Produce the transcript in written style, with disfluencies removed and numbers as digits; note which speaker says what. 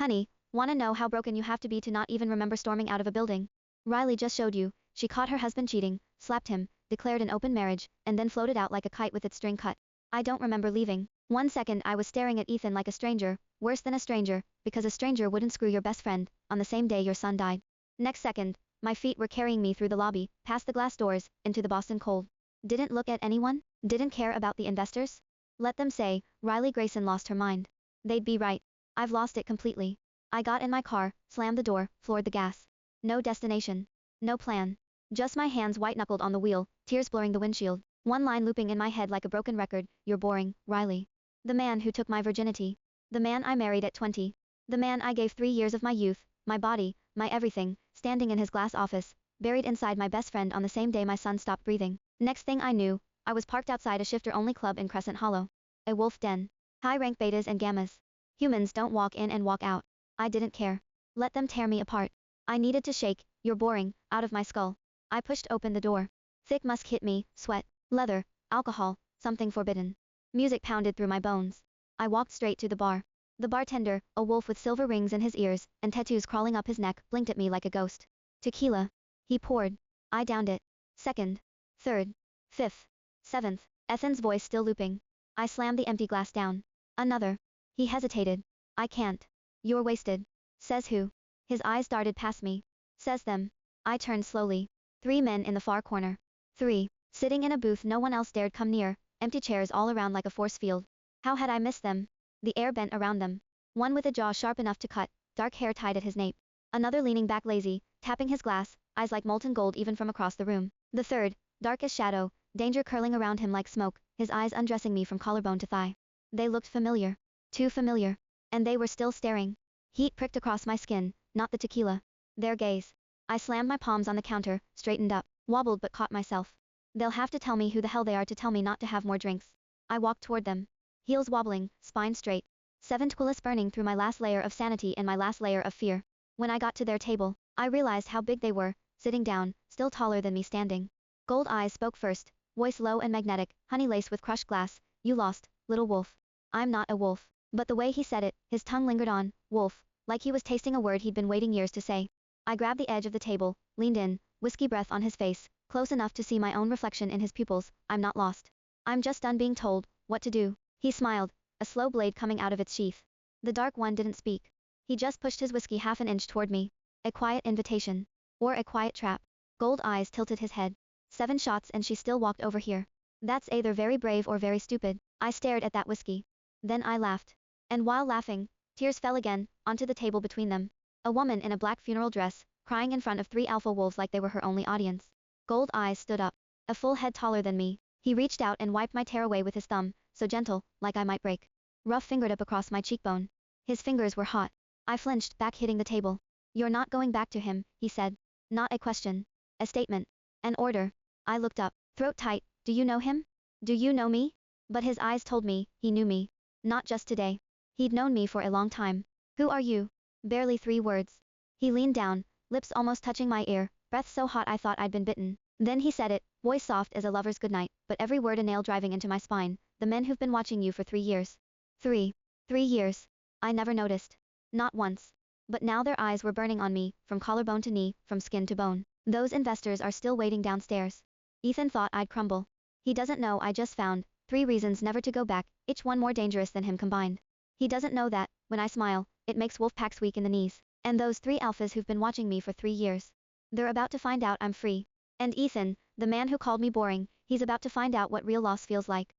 Speaker 1: Honey, wanna know how broken you have to be to not even remember storming out of a building? Riley just showed you. She caught her husband cheating, slapped him, declared an open marriage, and then floated out like a kite with its string cut. I don't remember leaving. 1 second I was staring at Ethan like a stranger, worse than a stranger, because a stranger wouldn't screw your best friend, on the same day your son died. Next second, my feet were carrying me through the lobby, past the glass doors, into the Boston cold. Didn't look at anyone? Didn't care about the investors? Let them say, Riley Grayson lost her mind. They'd be right. I've lost it completely. I got in my car, slammed the door, floored the gas. No destination. No plan. Just my hands white-knuckled on the wheel, tears blurring the windshield. One line looping in my head like a broken record, you're boring, Riley. The man who took my virginity. The man I married at 20. The man I gave 3 years of my youth, my body, my everything, standing in his glass office, buried inside my best friend on the same day my son stopped breathing. Next thing I knew, I was parked outside a shifter-only club in Crescent Hollow. A wolf den. High-rank betas and gammas. Humans don't walk in and walk out. I didn't care. Let them tear me apart. I needed to shake, you're boring, out of my skull. I pushed open the door. Thick musk hit me, sweat, leather, alcohol, something forbidden. Music pounded through my bones. I walked straight to the bar. The bartender, a wolf with silver rings in his ears, and tattoos crawling up his neck, blinked at me like a ghost. Tequila. He poured. I downed it. Second. Third. Fifth. Seventh. Ethan's voice still looping. I slammed the empty glass down. Another. He hesitated. I can't. You're wasted. Says who? His eyes darted past me. Says them. I turned slowly. 3 men in the far corner. 3. Sitting in a booth no one else dared come near, empty chairs all around like a force field. How had I missed them? The air bent around them. One with a jaw sharp enough to cut, dark hair tied at his nape. Another leaning back lazy, tapping his glass, eyes like molten gold even from across the room. The third, dark as shadow, danger curling around him like smoke, his eyes undressing me from collarbone to thigh. They looked familiar. Too familiar. And they were still staring. Heat pricked across my skin, not the tequila. Their gaze. I slammed my palms on the counter, straightened up, wobbled but caught myself. They'll have to tell me who the hell they are to tell me not to have more drinks. I walked toward them. Heels wobbling, spine straight. 7 twilis burning through my last layer of sanity and my last layer of fear. When I got to their table, I realized how big they were, sitting down, still taller than me standing. Gold eyes spoke first, voice low and magnetic, honey laced with crushed glass. You lost, little wolf. I'm not a wolf. But the way he said it, his tongue lingered on, wolf, like he was tasting a word he'd been waiting years to say. I grabbed the edge of the table, leaned in, whiskey breath on his face, close enough to see my own reflection in his pupils. I'm not lost. I'm just done being told what to do. He smiled, a slow blade coming out of its sheath. The dark one didn't speak. He just pushed his whiskey half an inch toward me. A quiet invitation. Or a quiet trap. Gold eyes tilted his head. 7 shots and she still walked over here. That's either very brave or very stupid. I stared at that whiskey. Then I laughed. And while laughing, tears fell again, onto the table between them. A woman in a black funeral dress, crying in front of 3 alpha wolves like they were her only audience. Gold eyes stood up. A full head taller than me. He reached out and wiped my tear away with his thumb, so gentle, like I might break. Rough fingered up across my cheekbone. His fingers were hot. I flinched, back hitting the table. You're not going back to him, he said. Not a question. A statement. An order. I looked up, throat tight. Do you know him? Do you know me? But his eyes told me, he knew me. Not just today. He'd known me for a long time. Who are you? Barely 3 words. He leaned down, lips almost touching my ear, breath so hot I thought I'd been bitten. Then he said it, voice soft as a lover's goodnight, but every word a nail driving into my spine. The men who've been watching you for 3 years. 3 years. I never noticed. Not once. But now their eyes were burning on me, from collarbone to knee, from skin to bone. Those investors are still waiting downstairs. Ethan thought I'd crumble. He doesn't know I just found 3 reasons never to go back, each one more dangerous than him combined. He doesn't know that, when I smile, it makes wolf packs weak in the knees. And those 3 alphas who've been watching me for 3 years. They're about to find out I'm free. And Ethan, the man who called me boring, he's about to find out what real loss feels like.